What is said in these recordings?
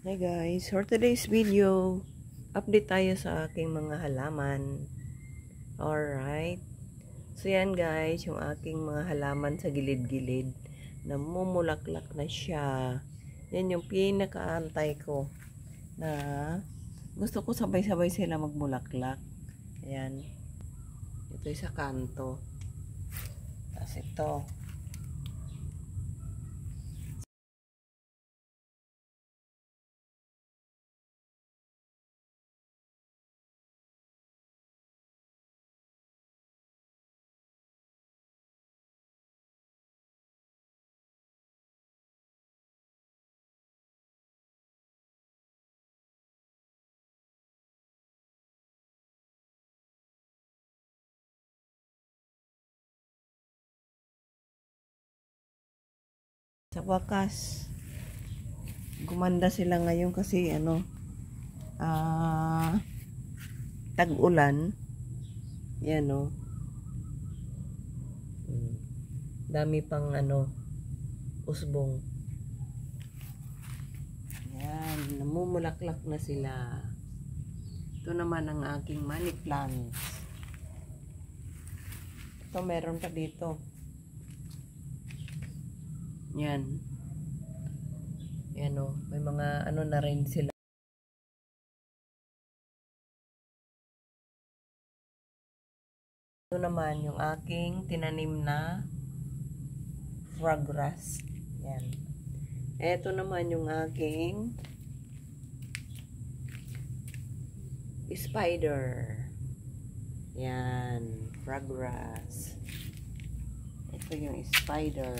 Hi guys, for today's video, update tayo sa aking mga halaman. Alright. So yan guys, yung aking mga halaman sa gilid-gilid, namumulaklak na siya. Yan yung pinakaantay ko na gusto ko sabay-sabay sila magmulaklak. Ayan. Ito yung sa kanto. Tapos ito. Sa wakas, gumanda sila ngayon kasi tag-ulan. Yan dami pang usbong. Yan, namumulaklak na sila. Ito naman ang aking money plants. Ito meron pa dito. Yan. Yan may mga na rin sila. Ito naman yung aking tinanim na fraggrass. Yan. Ito naman yung aking spider. Yan. Fraggrass. Ito yung spider.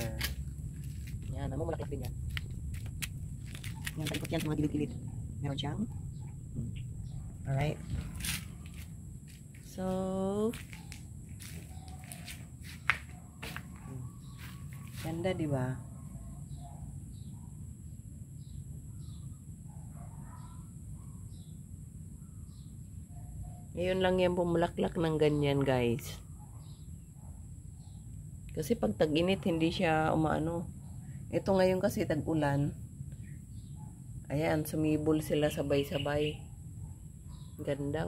Yan. Namumulaklak din yan. Yan. Palikot yan sa mga gilid-gilid. Meron siyang. Alright. So, ganda, di ba? Ngayon lang yan bumulaklak ng ganyan, guys. Kasi pag tag-init, hindi siya umaano. Ito ngayon kasi tag-ulan. Ayan, sumibol sila sabay-sabay. Ganda,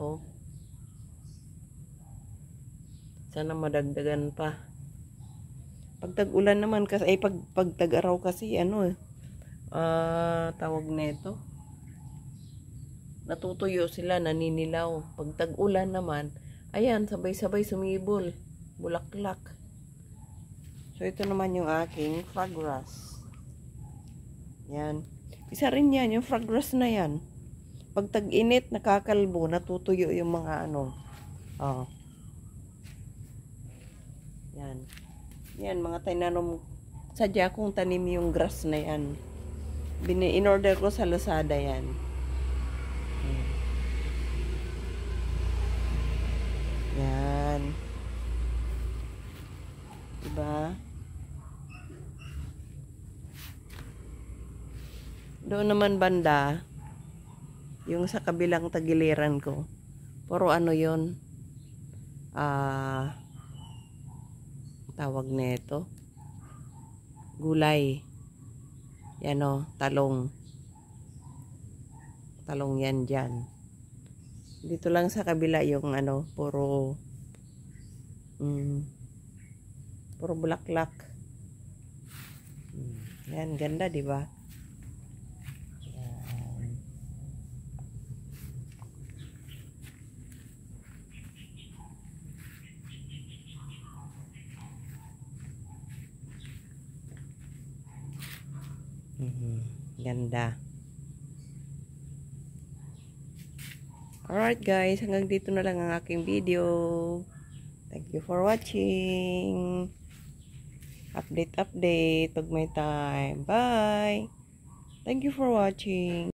Sana madagdagan pa. Pag tag-ulan naman kasi, pag tag-araw kasi, tawag nito. Natutuyo sila, naninilaw. Pag tag-ulan naman, ayan, sabay-sabay sumibol. Bulaklak. So, ito naman yung aking fraggrass. Yan. Isa rin yan, yung fraggrass na yan. Pag tag-init, nakakalbo, natutuyo yung mga Yan. Yan, mga tinanom. Sadya kong tanim yung grass na yan. In-order ko sa Lazada yan. Yan. Diba? Doon naman banda, yung sa kabilang tagiliran ko, puro yun, tawag nito, gulay. Yan talong. Talong yan dyan. Dito lang sa kabila yung puro bulaklak. Yan, ganda, di ba? Ganda. Alright guys, hanggang dito na lang ang aking video. Thank you for watching. Update pag may time. Bye. Thank you for watching.